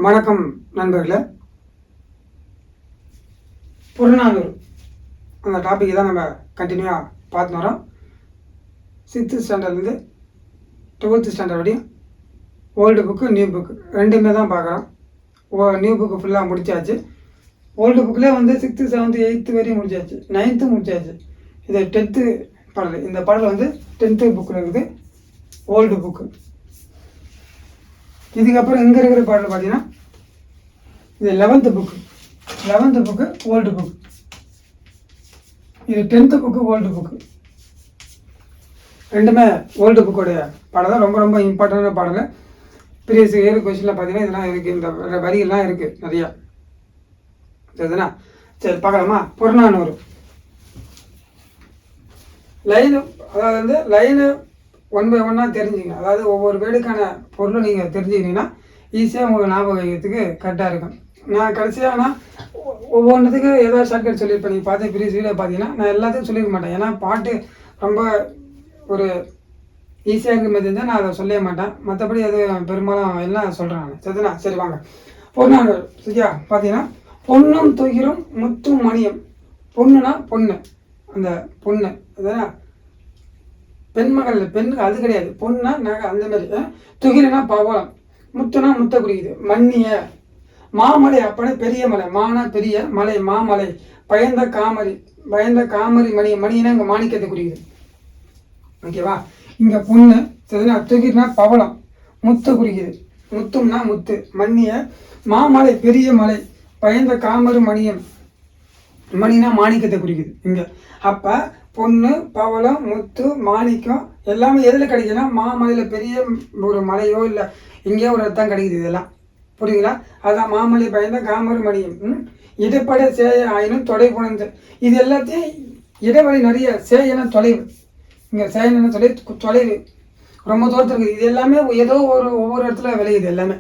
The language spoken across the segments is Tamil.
வணக்கம் நண்பர்களே. புறநானூறு அந்த டாபிக் தான் நம்ம கண்டினியூவாக பார்த்து வரோம். 6th ஸ்டாண்டர்ட்லேருந்து 12th ஸ்டாண்டர்ட் வரையும் ஓல்டு புக்கு நியூ புக்கு ரெண்டுமே தான் பார்க்குறோம். நியூ புக்கு ஃபுல்லாக முடிச்சாச்சு. ஓல்டு புக்கிலே வந்து 6th 7th 8th வரையும் முடிச்சாச்சு, 9th முடிச்சாச்சு. இது 10th பாடல். இந்த பாடல் வந்து 10th புக்கில் இருக்குது, ஓல்டு புக்கு. இதுக்கப்புறம் இங்கே இருக்கிற பாடல் பார்த்தீங்கன்னா இது 11th book. 11th book old book. இது 10th புக்கு ஓல்டு புக்கு. ரெண்டுமே ஓல்டு புக்கோடைய பாடல் தான். ரொம்ப ரொம்ப இம்பார்ட்டண்டான பாடல். ப்ரீவியஸ் இயர் கொஸ்டினில் பார்த்தீங்கன்னா இதெல்லாம் இருக்குது, இந்த வரிகள்லாம் இருக்குது நிறையா. சரிதானா? சரி, பார்க்கலாமா? புறநானூறு லைனு, அதாவது வந்து லைனு 1 by 1 தெரிஞ்சுங்க. அதாவது ஒவ்வொரு வேர்டுக்கான பொருளும் நீங்கள் தெரிஞ்சுக்கிட்டீங்கன்னா ஈஸியாக உங்களுக்கு ஞாபகம் வைக்கிறதுக்கு கரெக்டாக இருக்கும். நான் கடைசியாக ஒவ்வொன்றுத்துக்கு ஏதாவது ஷார்ட்கட் சொல்லியிருப்பேன். நீங்கள் பார்த்து ப்ரீவியஸ் வீடியோ பார்த்தீங்கன்னா நான் எல்லாத்துக்கும் சொல்லிக்க மாட்டேன். ஏன்னா பாட்டு ரொம்ப ஒரு ஈஸியாக இருக்கிற மாதிரி இருந்தால் நான் அதை சொல்லவே மாட்டேன். மற்றபடி அது பெரும்பாலும் எல்லாம் சொல்கிறேன் நான். சரிதானா? சரி வாங்க. புறநானூறு சரியா? பார்த்தீங்கன்னா பொன்னும் துகிரும் முத்தும் மணியும். பொண்ணுனா பொண்ணு, அந்த பொண்ணு அதுதான் பெண்மகள். பெண்ணுக்கு அது கிடையாது. பொண்ணா நகை அந்த மாதிரி. துகிரனா பவளம், முத்துனா முத்த குறிக்குது. மன்னிய மாமலை, அப்படி பெரிய மலை. மானா பெரிய மலை, மாமலை. பயந்த காமரி, பயந்த காமரி மணி. மணினா இங்கே மாணிக்கத்தை குறிக்குது. ஓகேவா? இங்கே பொண்ணு சரினா. துகிர்னா பவளம், முத்து குறிக்குது. முத்தும்னா முத்து. மன்னிய மாமலை, பெரிய மலை. பயந்த காமரு மணியம், மணினா மாணிக்கத்தை குறிக்குது இங்கே. அப்போ பொண்ணு, பவளம், முத்து, மாணிக்கம் எல்லாமே எதில் கிடைக்குதுன்னா மாமலையில் பெரிய ஒரு மலையோ இல்லை எங்கேயோ ஒரு இடத்தான் கிடைக்குது. இதெல்லாம் புரியுங்களா? அதான் மாமலை பயந்த காமரு மணியம். இடைப்பட சேய ஆயினும் தொடை புணர்ந்து. இது எல்லாத்தையும் இடைவெளி நிறைய. சேயன தொலைவு, இங்கே சேயன தொலைவு ரொம்ப தூரத்தில் இருக்குது. இது எல்லாமே ஏதோ ஒவ்வொரு இடத்துல விளையுது. எல்லாமே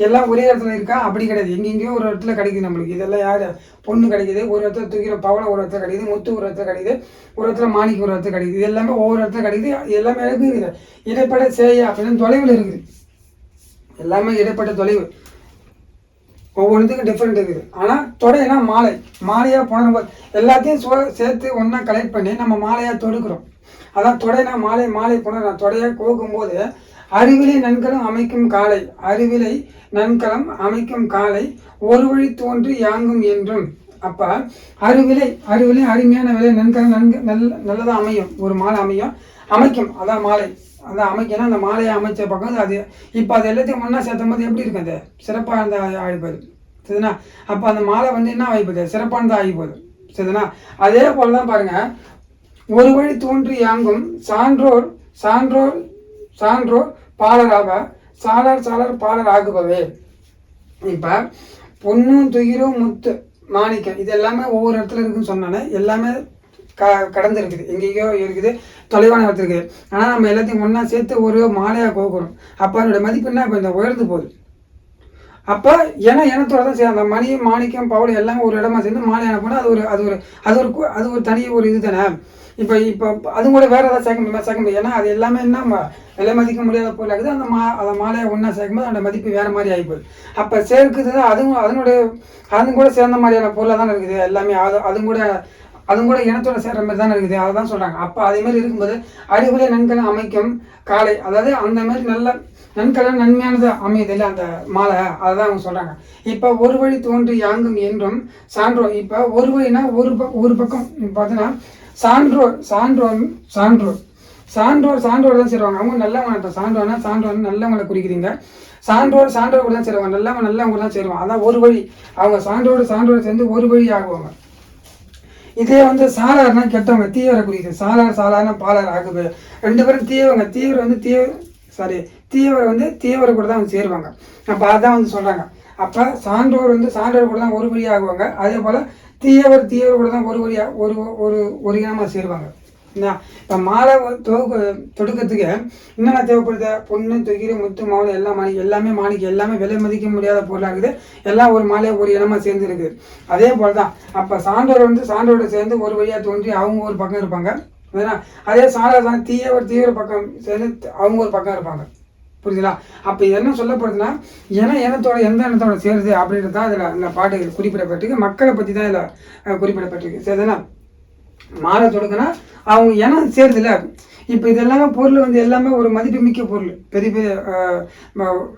எல்லாம் ஒரே இடத்துல இருக்கா? அப்படி கிடையாது. எங்கெங்கேயோ ஒரு இடத்துல கிடைக்குது நம்மளுக்கு. இதெல்லாம் யார்? பொண்ணு கிடைக்குது ஒரு இடத்துல, தூக்கிற பவளம் ஒரு இடத்துல கிடைக்குது, முத்து ஒரு இடத்துல கிடைக்குது, ஒரு இடத்துல மாணிக்கு ஒரு இடத்துல கிடைக்குது. இது எல்லாமே ஒவ்வொரு இடத்துல கிடைக்குது. எல்லாமே இருக்குது. இடைப்பட்ட சேய அப்படின்னு தொலைவில் இருக்குது. எல்லாமே இடைப்பட்ட தொலைவு. ஒவ்வொன்றுத்துக்கும் டிஃப்ரெண்ட் இருக்குது. ஆனால் தொடைனா மாலை, மாலையாக புணரும்போது எல்லாத்தையும் சேர்த்து ஒன்றா கலெக்ட் பண்ணி நம்ம மாலையாக தொடுக்கிறோம். அதான் தொடைனா மாலை, மாலை புணர தொடையாக கோக்கும்போது அறிவிலை நன்கலம் அமைக்கும் காலை, அறிவிலை நன்கலம் அமைக்கும் காலை ஒரு வழி தோன்றி யாங்கும் என்றும். அப்போ அறிவிலை அருமையான விலை, நன்கலம் நல்லதாக அமையும். ஒரு மாலை அமையும், அமைக்கும். அதான் மாலை, அதான் அமைக்கணும். அந்த மாலையை அமைச்ச பக்கம் அது. இப்போ அது எல்லாத்தையும் ஒன்றா சேர்த்தும் போது எப்படி இருக்குது? அது சிறப்பாக அந்த ஆகிப்போது. சரிதானா? அப்போ அந்த மாலை வந்து என்ன ஆகிப்போகுது? சிறப்பானதாக ஆகிப்போகுது. சரிதானா? அதே போல தான் பாருங்கள். ஒரு வழி தோன்றி யாங்கும் சான்றோர் சான்றோர் சான்றோர் பாலராக, சாலர் சாலர் பாலர் ஆகுபவே. இப்போ பொண்ணும் துகிரும் முத்து மாணிக்கம் இது எல்லாமே ஒவ்வொரு இடத்துல இருக்குதுன்னு சொன்னானே. எல்லாமே கடந்து இருக்குது, எங்கேயோ இருக்குது, தொலைவான இடத்துல இருக்குது. ஆனால் நம்ம எல்லாத்தையும் ஒன்றா சேர்த்து ஒரு மாலையாக கோக்குறோம். அப்போ அதனுடைய மதிப்பு என்ன கொஞ்சம் உயர்ந்து போகுது. அப்போ இனத்தோட தான் சரி. அந்த மணி, மாணிக்கம், பவளம் எல்லாம் ஒரு இடமா சேர்ந்து மாலையான போனால் அது ஒரு தனி ஒரு இது தானே. இப்போ அதுவும் கூட வேறு ஏதாவது சேர்க்க முடியும். ஏன்னா அது எல்லாமே என்ன விலை மதிக்க முடியாத பொருள் ஆகுது. அந்த மாலையை ஒன்றா சேர்க்கும்போது அதோட மதிப்பு வேறு மாதிரி ஆகிப்போகுது. அப்போ சேர்க்குது அதுவும் கூட சேர்ந்த மாதிரியான பொருளாக தானே இருக்குது எல்லாமே. அதுவும் கூட இனத்தோட சேர்ற மாதிரி தானே இருக்குது. அதை தான் சொல்கிறாங்க. அப்போ அதே மாதிரி இருக்கும்போது அறிவுரை நன்கலம் அமைக்கும் காலை, அதாவது அந்த மாதிரி நல்ல நன்கலம் நன்மையானது அமையுது இல்லை அந்த மாலை. அதை தான் அவங்க சொல்கிறாங்க. இப்போ ஒரு வழி தோன்றி யாங்கும் என்றும் சான்றோர். இப்போ ஒரு வழினா ஒரு பக்கம் பார்த்தீங்கன்னா சான்றோர் தான் சேருவாங்க. அவங்க நல்லவங்க. சான்றோர்னா நல்லவங்களை குறிக்கிறீங்க. சான்றோர் கூட தான் சேருவாங்க. நல்லவங்க தான் சேருவாங்க. அதான் ஒரு வழி. அவங்க சான்றோடு சேர்ந்து ஒரு வழி ஆகுவாங்க. இதே வந்து சாலார்னா கெட்டவங்க, தீவிர குறிக்குது. சாலார்னா பாலார் ஆகுது. ரெண்டு பேரும் தீவிரங்க. தீவிர வந்து தீவிர கூட தான் வந்து சேருவாங்க. அப்போ அதான் வந்து சொல்கிறாங்க. அப்போ சான்றோர் கூட தான் ஒரு வழி ஆகுவாங்க. அதே போல் தீவிர கூட தான் ஒரு வழியாக ஒரு இனமாக சேருவாங்க. இப்போ மாலை தொடுக்கிறதுக்கு என்னென்ன தேவைப்படுது? பொண்ணு, துகிரு, முத்து, மாலை எல்லாமே மாணிக்கம் எல்லாமே விலை மதிக்க முடியாத பொருளாக இருக்குது. எல்லாம் ஒரு மாலையாக ஒரு இனமாக சேர்ந்து இருக்குது. அதே போல் தான் அப்போ சான்றோட சேர்ந்து ஒரு வழியாக தோன்றி அவங்க ஒரு பக்கம் இருப்பாங்க. அதே சாலா தான் தீவிர பக்கம் சேர்ந்து அவங்க ஒரு பக்கம் இருப்பாங்க. புரியுதுங்களா? அப்போ என்ன சொல்லப்படுதுன்னா, இனத்தோட எந்த இனத்தோட சேருது அப்படின்றது தான் இதில் இந்த பாட்டு குறிப்பிடப்பட்டிருக்கு. மக்களை பற்றி தான் இதில் குறிப்பிடப்பட்டிருக்கு. சரிதானா? மாலை தொடுக்குன்னா அவங்க இனம் சேருதுல்ல. இப்போ இது எல்லாமே பொருள் வந்து எல்லாமே ஒரு மதிப்புமிக்க பொருள், பெரிய பெரிய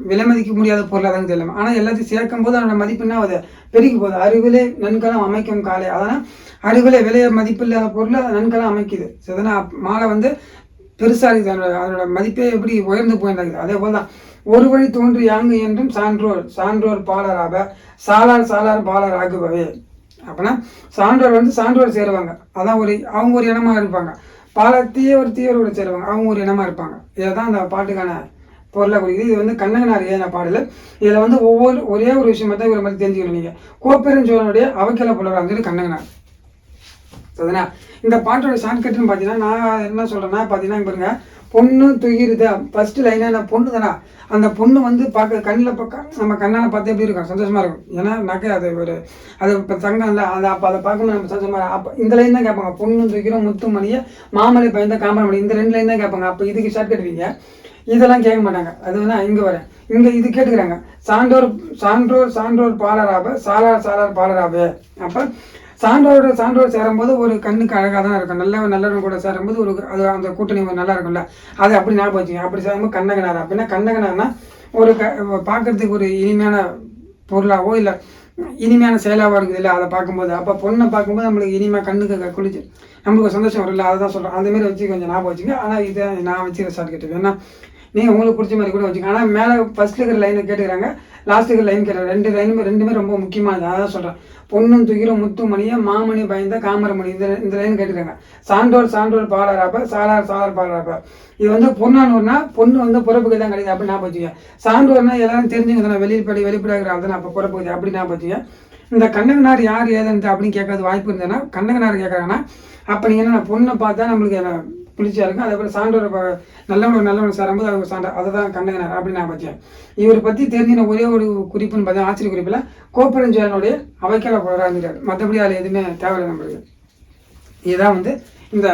விலை மதிக்க முடியாத பொருளாக தான் எல்லாமே. ஆனால் எல்லாத்தையும் சேர்க்கும் போது அதோட மதிப்பு என்ன ஆகுது, பெருகி போகுது. அறுவிலை நன்கலம் அமைக்கும் காலை, அதனால் அறுவிலை விலைய மதிப்பு இல்லாத பொருள் அதை நன்கலம் அமைக்குது. சரிதானா? மாலை வந்து பெருசாக இருக்குது, அதோட மதிப்பே எப்படி உயர்ந்து போயிருந்தாங்க. அதே போல் தான் ஒரு வழி தோன்றி யாங்கு என்றும் சான்றோர் பாலராக சாலார் பாலர் ஆகுபவே. அப்படின்னா சான்றோர் வந்து சான்றோர் சேருவாங்க, அதான் அவங்க ஒரு இனமாக இருப்பாங்க. தீயவர் கூட சேருவாங்க, அவங்க ஒரு இனமாக இருப்பாங்க. இதை தான் அந்த பாட்டுக்கான பொருளை குறிக்குது. இது வந்து கண்ணகனார் ஏன பாடல். இதில் வந்து ஒரே ஒரு விஷயமா தான் இவரை மாதிரி தெரிஞ்சுக்கணும் நீங்கள். கோப்பெருஞ்சோழனுடைய அவைக்கல புலவராக இருந்தது கண்ணகனார். சரிங்களா? இந்த பாட்டோட ஷார்ட்கட்னு பார்த்தீங்கன்னா நான் என்ன சொல்கிறேன்னா பார்த்தீங்கன்னா பாருங்க, பொண்ணு துகிருது ஃபர்ஸ்ட் லைனாக நான் பொண்ணு தானே, அந்த பொண்ணு வந்து பார்க்க கண்ணில் நம்ம கண்ணால் பார்த்து எப்படி இருக்கும், சந்தோஷமாக இருக்கும். ஏன்னா நகை அது இப்போ தங்கம் இல்லை, அப்போ அதை பார்க்கணும் நம்ம சந்தோஷமாக. அப்போ இந்த லைன் தான் கேட்பாங்க, பொண்ணு துகிரும் முத்துமணியை மாமலை பயந்த காமரமணி, இந்த 2 லைன் தான் கேட்பாங்க. அப்போ இதுக்கு ஷார்ட்கட் வைங்க, இதெல்லாம் கேட்க மாட்டாங்க. அது வந்து இங்கே வரேன், இங்கே இது கேட்டுக்கிறாங்க. சான்றோர் பாலராப சாலார் பாலராப. அப்போ சான்றோர் சேரும்போது ஒரு கண்ணுக்கு அழகாக தான் இருக்கும். நல்லவன் கூட சேரும்போது அது அந்த கூட்டணி நல்லா இருக்கும்ல, அது அப்படி ஞாபகம் வச்சுங்க. அப்படி சேரும்போது கண்ணகனார். அப்படின்னா கண்ணகனார்னா பார்க்கறதுக்கு ஒரு இனிமையான பொருளாகவோ இல்லை இனிமையான செயலாகவோ இருக்குது இல்லை அதை பார்க்கும்போது. அப்போ பொண்ணை பார்க்கும்போது நம்மளுக்கு இனிமையாக கண்ணுக்கு குளிச்சு நம்மளுக்கு சந்தோஷம் வரும் இல்லை, அதை தான் சொல்கிறேன். அந்தமாரி வச்சு கொஞ்சம் ஞாபகம் வச்சுங்க. ஆனால் இதை நான் வச்சுக்கிற ஷார்ட்கட் வேணா நீங்கள் உங்களுக்கு பிடிச்ச மாதிரி கூட வச்சுங்க. ஆனால் மேலே ஃபர்ஸ்ட் இருக்கிற லைனை கேட்டுக்கிறாங்க, லாஸ்ட் இருக்கிற லைன் கேட்குறாங்க. ரெண்டுமே ரொம்ப முக்கியமானது. அதான் சொல்கிறேன், பொண்ணும் துகிரும் முத்துமணியை மாமணி பயந்த காமரமணி, இந்த லைன் கேட்டுக்கிறாங்க. சான்றோர் பாலராப்ப சாலார் பாலராப்ப. இது வந்து பொன்னானூர்னா பொண்ணு வந்து பிறப்புக்கு தான் கிடையாது அப்படின்னு ஞாபகம் வச்சுங்க. சான்றோர்னா எல்லாரும் தெரிஞ்சுங்க தானே, வெளிப்படையாகிற அதுதான் அப்போ பிறப்புக்கு அப்படி ஞாபகம் வச்சுங்க. இந்த கண்ணகனார் யார் ஏதுன்ட்டு அப்படின்னு கேட்கறது வாய்ப்பு இருந்ததுன்னா, கண்ணகனார் கேட்குறாங்கன்னா அப்போ நீங்கள் என்ன பொண்ணை பார்த்தா நம்மளுக்கு பிடிச்சா இருக்கும். அதே போல் சான்றோர் நல்லவன் சேரும்போது அவங்க சான்றார், அதை தான் கண்ணகனார் அப்படின்னு நான் பார்த்தேன். இவரை பற்றி தெரிஞ்சின ஒரே ஒரு குறிப்புன்னு பார்த்தா ஆச்சரிய குறிப்பில் கோப்பெருஞ்சோழனுடைய அவைக்கல புலவராக இருந்தார். மற்றபடி அதில் எதுவுமே தேவையில்லை நம்மளுக்கு. இதுதான் வந்து இந்த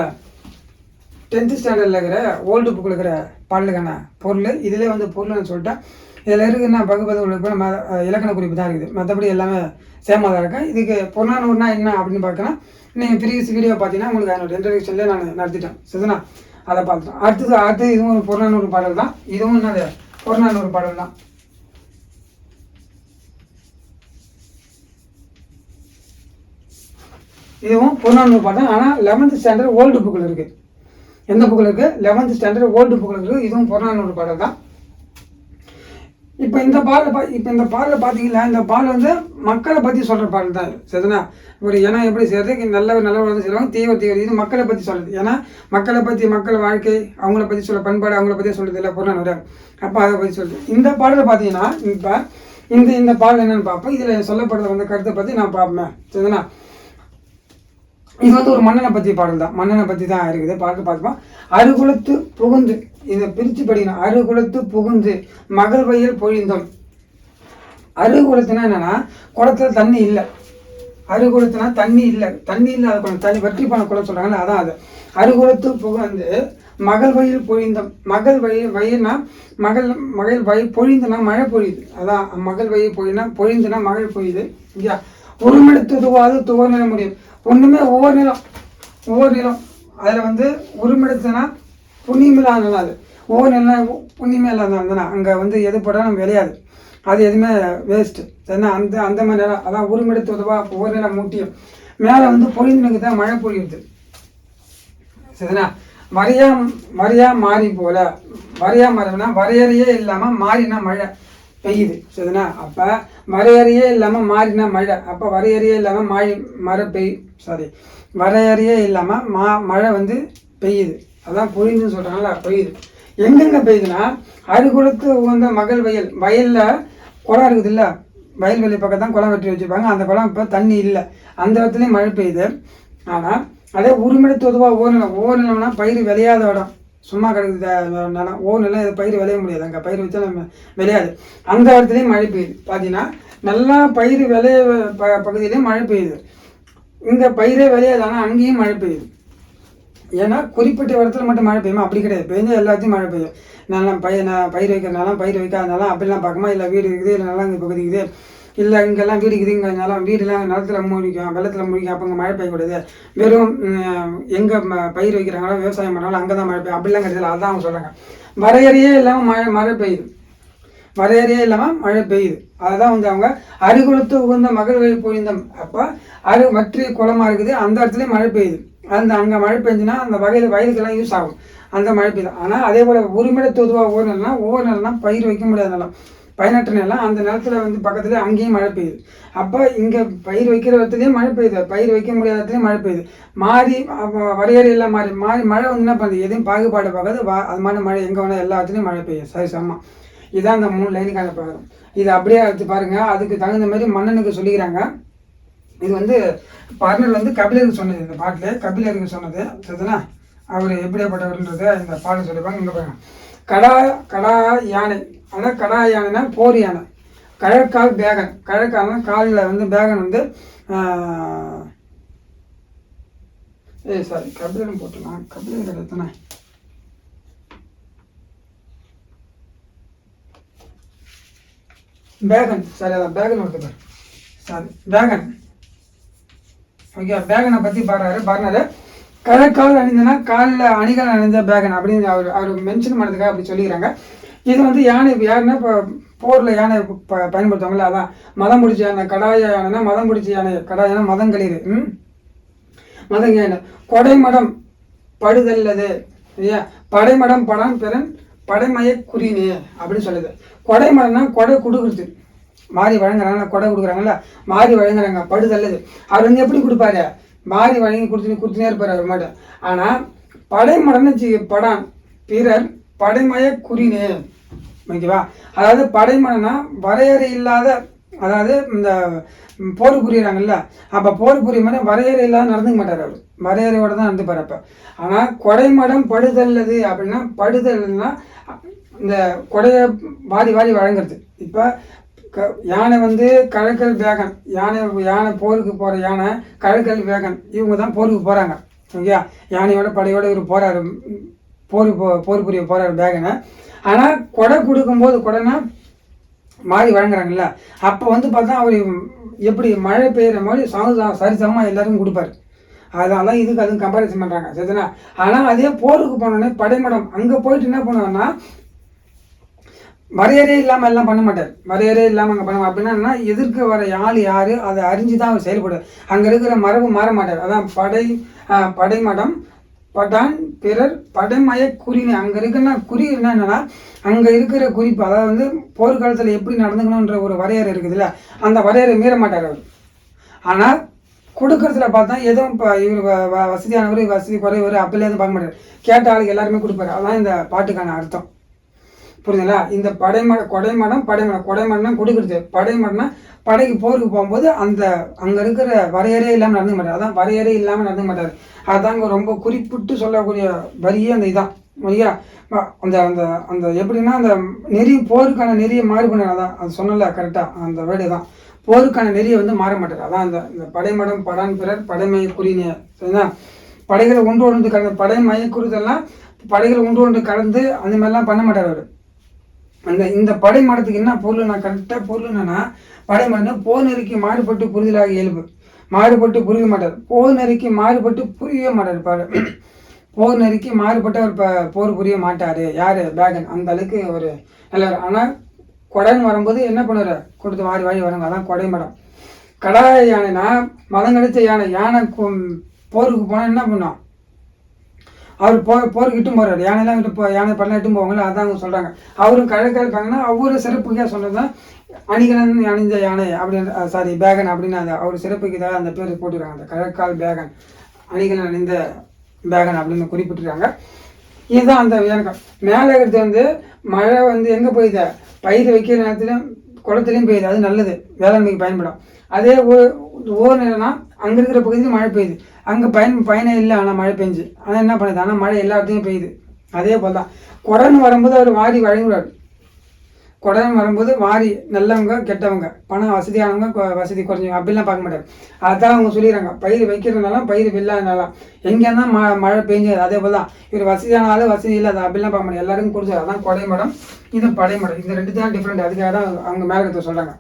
10th ஸ்டாண்டர்டில் இருக்கிற ஓல்டு புக்கில் இருக்கிற பாடலுக்கான பொருள். இதிலே வந்து பொருள்னு சொல்லிட்டேன். இதில் இருக்குன்னா பகுபத நம்ம இலக்கண குறிப்பு தான் இருக்குது, மற்றபடி எல்லாமே சேமாக தான் இருக்கேன். இதுக்கு பொன்னானூர்னா என்ன அப்படின்னு பார்க்கலாம். நீங்கள் ப்ரீவியஸ் வீடியோ பார்த்தீங்கன்னா உங்களுக்கு அதனோட இன்ட்ரடக்ஷன்லேயே நான் நடத்திட்டேன். சரிதானா? அதை பார்த்துட்டோம். அடுத்து இதுவும் ஒரு புறநானூறு பாடல் தான். இதுவும் என்னது புறநானூறு பாடல் தான். இதுவும் புறநானூறு பாடல். ஆனால் 11th ஸ்டாண்டர்ட் ஓல்டு புக்கில் இருக்குது. எந்த புக்கில் இருக்குது? 11th ஸ்டாண்டர்ட் ஓல்டு புக்கில் இருக்குது. இதுவும் புறநானூறு பாடல் தான். இப்போ இந்த பாடலை பார்த்தீங்கன்னா இந்த பாடல் வந்து மக்களை பற்றி சொல்கிற பாடல் தான். சரிதானா? ஒரு இனம் எப்படி செய்கிறது, நல்லவர் வந்து செய்வாங்க, தீவிர இது மக்களை பற்றி சொல்கிறது. ஏன்னா மக்களை பற்றி, மக்கள் வாழ்க்கை, அவங்கள பற்றி சொல்ல பண்பாடு, அவங்கள பற்றி சொல்கிறது இல்லை புறநானூறு. அப்போ அதை பற்றி சொல்லுது. இந்த பாடலை பார்த்தீங்கன்னா இப்போ இந்த பாடல் என்னென்னு பார்ப்போம். இதில் சொல்லப்படுற வந்து கருத்தை பற்றி நான் பார்ப்பேன். சரிதானா? இது வந்து ஒரு மன்னனை பற்றி பாடல் தான், மன்னனை பற்றி தான் இருக்குது. பார்ப்போம். அருகுலத்து புகுந்து, இதை பிரித்து படிக்கணும். அருகுலத்து புகுந்து மகள் வயல் பொழிந்தோம். அருகுலத்துனா என்னன்னா குளத்துல தண்ணி இல்லை. அருகுலத்துனா தண்ணி இல்லை, இல்லாத குளம், தண்ணி வற்றிப்பான குளம் சொல்றாங்கல்ல, அதான் அது. அருகுலத்து புகுந்து மகள் வயல் பொழிந்தோம். மகள் வயல்னா மகள் வயல் பொழிந்துனா மழை பொழியுது, அதான் மகள் வயல் பொழிந்துனா மழை பொழியுது. இல்லையா? உருமெடுத்துவாது துவர் நில முடியும். ஒன்றுமே ஒவ்வொரு நிலம் அதில் வந்து உருமெடுத்துனா புண்ணியமில்லாத நிலம். அது ஒவ்வொரு நிலம் புண்ணியமே இல்லாத அங்கே வந்து எது போட்டாலும் விளையாது, அது எதுவுமே வேஸ்ட்டு. சரினா? அந்த மாதிரி நிலம், அதான் உருமெடுத்து உதவா ஒவ்வொரு நிலம் மூட்டியும். மேலே வந்து பொழிந்துனுக்கு தான் மழை பொழியுது. சரினா? வரையா மாறி போல, வரையா மாறினா வரையறையே இல்லாமல் மாறினா மழை பெய்யுது. சரிதானா? அப்போ வரையறையே இல்லாமல் மாறினா மழை, அப்போ வரையறையே இல்லாமல் வரையறையே இல்லாமல் மழை வந்து பெய்யுது, அதான் பொழிஞ்சுன்னு சொல்கிறாங்களா, பெய்யுது. எங்கெங்கே பெய்யுதுன்னா அருகுலத்து உகந்த மகள் வயலில் குளம் இருக்குது இல்லை, வயல்வெளி பக்கம் தான் குளம் வெட்டி வச்சுருப்பாங்க. அந்த குளம் இப்போ தண்ணி இல்லை, அந்த இடத்துலையும் மழை பெய்யுது. ஆனால் அதே உரிமெடுத்து பொதுவாக ஒவ்வொரு நிலம்னா பயிர் விளையாத இடம், சும்மா கிடக்குது நிலம். நிலம் இதை பயிர் விளைய முடியாது, அங்கே பயிர் வச்சா நம்ம விளையாது. அந்த இடத்துலையும் மழை பெய்யுது. பார்த்தீங்கன்னா நல்லா பயிர் விளைய பகுதியிலையும் மழை பெய்யுது. இங்கே பயிரே விளையாது, ஆனால் அங்கேயும் மழை பெய்யுது. ஏன்னா குறிப்பிட்ட இடத்துல மட்டும் மழை பெய்யுமா? அப்படி கிடையாது. பெய்ஞ்சால் எல்லாத்தையும் மழை பெய்யும். நல்லா பயிர் வைக்கிறதுனாலும் பயிர் வைக்காதனாலும் அப்படிலாம் பார்க்குமா? இல்லை வீடு இருக்குது, இல்லை நல்லா இங்கே பகுதி இருக்குது, இல்லை இங்கெல்லாம் வீடு இருக்குதுங்கிறதுனால வீடுலாம் நிலத்தில் மூழ்கிக்கும், வெள்ளத்தில் மூழ்கிக்கும், அப்போ இங்கே மழை பெய்யக்கூடாது. வெறும் எங்கே பயிர் வைக்கிறாங்களோ விவசாயம் பண்ணாலும் அங்கே தான் மழை பெய்யும் அப்படிலாம் கிடையாது. அதுதான் அவங்க சொல்கிறாங்க. வரையறையே இல்லாமல் மழை பெய்யுது. வரையறையே இல்லாமல் மழை பெய்யுது. அதுதான் வந்து அவங்க அருகுலத்து உகந்த மகள்களை பொழிந்தம். அப்போ வற்றி குளமாக இருக்குது, அந்த இடத்துலையும் மழை பெய்யுது. அங்கே மழை பெஞ்சுன்னா அந்த வகையில் வயலுக்கெல்லாம் யூஸ் ஆகும், அந்த மழை பெய்யுது. ஆனால் அதே போல் உரிமிடத்து பொதுவாக ஒவ்வொரு நிலம் பயிர் வைக்க முடியாத நிலம், பயனற்ற நிலம், அந்த நிலத்தில் வந்து பக்கத்தில் அங்கேயும் மழை பெய்யுது. அப்போ இங்கே பயிர் வைக்கிற இடத்துலையும் மழை பெய்யுது, பயிர் வைக்க முடியாத இடத்துலையும் மழை பெய்யுது. மாறி வரையறையெல்லாம் மாறி மழை வந்து என்ன பண்ணுது? எதையும் பாகுபாடு பார்க்காது. அது மாதிரி மழை எங்கே வேணால் எல்லா இடத்துலையும் மழை பெய்யும். சரி சமம். இதுதான் அந்த 3 லைனுக்கான பாகம். இது அப்படியே எடுத்து பாருங்கள். அதுக்கு தகுந்த மாதிரி மன்னனுக்கு சொல்லிக்கிறாங்க. இது வந்து பர்ணர் வந்து கபிலருக்கு சொன்னது. இந்த பாட்டில் கபிலருக்கு சொன்னது சரிதானா? அவர் எப்படியாப்பட்டவர்ன்றதை இந்த பாட்டு சொல்லிப்பாங்க. இங்கே பாருங்க. கடா யானை. ஆனால் கடா யானைனா போர் யானை. கழற்கால் பேகன். கழற்கால்னா காலில் வந்து பேகன் வந்து சாரி கபிலன் போட்டுலாம். கபிலன் கிடைத்தானே பேகன். சரி அதான் பேகன் ஒருத்தர். சாரி பேகன். ஓகே, பேகனை பற்றி பாடுறாரு. கழற்கால் அணிந்தனா காலில் அணிகள் அணிந்த பேகன் அப்படின்னு அவர் மென்ஷன் பண்ணுறதுக்காக அப்படி சொல்லிக்கிறாங்க. இது வந்து யானை யாருன்னா இப்போ போரில் யானை பயன்படுத்துவாங்கல்ல, அதான் மதம் பிடிச்ச யானை. கடாய யானைனா மதம் பிடிச்ச யானை. கடாயனா மதம் களிர். மதம் யானை. கொடைமடம் படுதல்லது இல்லையா? படைமடம் படான் பிறன் படைமய குறினே அப்படின்னு சொல்லுது. கொடைமடம்னா கொடை கொடுக்குறது, மாறி வழங்குறாங்க. கொடை கொடுக்குறாங்கல்ல, மாறி வழங்குறாங்க. படுதல்லது அவர் வந்து எப்படி கொடுப்பாரு? மாறி வழங்கி கொடுத்துனே இருப்பார் அவர் மாட்டேன். ஆனால் படைமடம்னு படான் பிறர் படைமய குறினே. ஓகேவா? அதாவது படைமடம்னா வரையறை இல்லாத, அதாவது இந்த போர் புரியுறாங்கல்ல, அப்போ போர் புரிய மாதிரி வரையறை இல்லாத நடந்துக்க மாட்டார் அவர். வரையறையோட தான் நடந்துப்பார் அப்போ. ஆனால் கொடைமடம் படுதல்லது அப்படின்னா, படுதல்னா இந்த கொடையை வாரி வழங்குறது. இப்போ யானை வந்து கழற்கல் வேகன். யானை போருக்கு போகிற யானை கழற்கல் வேகன். இவங்க தான் போருக்கு போகிறாங்க. ஓகே, யானையோட படையோட இவர் போகிறாரு, போர் புரிய போகிறாரு வேகனை. ஆனால் கொடை கொடுக்கும்போது, கொடைனா மாறி வழங்குறாங்கல்ல, அப்போ வந்து பார்த்தா அவர் எப்படி மழை பெய்கிற மாதிரி சரிசமமாக எல்லாருக்கும் கொடுப்பாரு. அதனால இதுக்கு அதுவும் கம்பேரிசன் பண்ணுறாங்க சரிதானா? ஆனால் அதே போருக்கு போனோடனே படைமடம் அங்கே போயிட்டு என்ன பண்ணுவாங்கன்னா வரையறையே இல்லாமல் எல்லாம் பண்ண மாட்டார். வரையறையே இல்லாமல் அங்கே பண்ண அப்படின்னா எதிர்க்க வர ஆள் யார் அதை அறிஞ்சு தான் அவர் செயல்படுவார். அங்கே இருக்கிற மரபு மாற மாட்டார். அதான் படைமடம் படான் பிறர் படைமய குறினே. அங்கே இருக்குன்னா குறி என்னன்னா அங்கே இருக்கிற குறிப்பு, அதாவது வந்து போர்க்காலத்தில் எப்படி நடந்துக்கணுன்ற ஒரு வரையறை இருக்குதுல்ல, அந்த வரையறை மீற மாட்டார் அவர். ஆனால் கொடுக்கறதுல பார்த்தா எதுவும் இப்போ இவர் வசதியானவர், வசதி குறைவர் அப்படிலாம் எதுவும் பார்க்க மாட்டார். கேட்ட ஆளுக்கு எல்லாருமே கொடுப்பாரு. அதான் இந்த பாட்டுக்கான அர்த்தம். புரியுதுங்களா? இந்த கொடைமடம்னா கொடுக்குறது. படைமடம்னா படைக்கு போருக்கு போகும்போது அந்த அங்கே இருக்கிற வரையறையே இல்லாமல் நடந்துக்க மாட்டார். அதான் வரையறை இல்லாமல் நடந்துக்க மாட்டார். அதுதாங்க ரொம்ப குறிப்பிட்டு சொல்லக்கூடிய வரியே அந்த இதான் இல்லையா? அந்த அந்த அந்த எப்படின்னா அந்த போருக்கான நெறியை மாறி பண்ணார். அதான் அது சொன்னல கரெக்டாக அந்த வேர்டு தான். போருக்கான நெறியை வந்து மாற மாட்டார். அதான் அந்த படைமடம் படான் பிறர் படைமையை குறினே. சரிங்களா? படைகளை ஒன்று கலந்து படைமையை குறித்தெல்லாம் படைகளை ஒன்று கலந்து அந்த மாதிரிலாம் பண்ண மாட்டார் அவர். இந்த படைமடத்துக்கு என்ன பொருள்? நான் கரெக்டாக பொருள் என்னன்னா, படைமடம் போர் நெறிக்கு மாறுபட்டு புரிதலாக இயல்பு. மாறுபட்டு புரிய மாட்டார். போர் நெறிக்கு மாறுபட்டு புரியவே மாட்டார். போர் நெறிக்கு மாறுபட்டு அவர் போர் புரிய மாட்டார். யார்? பேகன். அந்த அளவுக்கு ஒரு நல்லவர். ஆனால் கொடைன்னு வரும்போது என்ன பண்ணுவார்? கொடுத்து வாரி வரங்க. அதான் கொடைமடம். கடாய யானைனா மதம் கிடைச்ச யானை போருக்கு போனால் என்ன பண்ணோம்? அவர் போருக்கு இட்டும் போகிறார். யானைலாம் யானை பண்ணலாம் இட்டும் போவாங்களே, அதான் அவங்க சொல்கிறாங்க. அவரும் கழற்கால் இருப்பாங்கன்னா ஒவ்வொரு சிறப்புக்காக சொன்னது தான் அணிகலன் அணிந்த யானை அப்படின்னு பேகன் அப்படின்னு அந்த அவர் சிறப்புக்கு தான் அந்த பேர் போட்டுருக்காங்க. அந்த கழற்கால் பேகன், அணிகலன் அணிந்த பேகன் அப்படின்னு குறிப்பிட்டிருக்காங்க. இதுதான் அந்த எனக்கு மேலே இருக்கிறது வந்து மழை வந்து எங்கே போயிடுது? பயிர் வைக்கிற நேரத்துலையும் குளத்துலையும் பெய்யுது. அது நல்லது, வேளாண்மைக்கு பயன்படும். அதே ஓர் நிலைனா அங்கே இருக்கிற பகுதியில் மழை பெய்யுது, அங்கே பயணம் இல்லை. ஆனால் மழை பெஞ்சு ஆனால் என்ன பண்ணுது? ஆனால் மழை எல்லா இடத்தையும் பெய்யுது. அதே போல் தான் கொடைன்னு வரும்போது அவர் வாரி வழங்குவார். கொடைன்னு வரும்போது மாறி நல்லவங்க கெட்டவங்க, பணம் வசதியானவங்க வசதி குறைஞ்சவங்க அப்படிலாம் பார்க்க மாட்டார். அதான் அவங்க சொல்லிடுறாங்க, பயிர் வைக்கிறதுனாலும் பயிர் வெள்ளாதனாலும் எங்கே தான் மழை பெஞ்சது அதே போல் தான். இவர் வசதியான ஆள் வசதி இல்லாத அப்படிலாம் பார்க்க முடியாது, எல்லாருக்கும் கொடுத்தாரு. அதான் கொடைமடம், இது படைமடம், இந்த ரெண்டு தான் டிஃப்ரெண்ட். அதுக்காக தான் அவங்க மேலகத்தை சொல்கிறாங்க.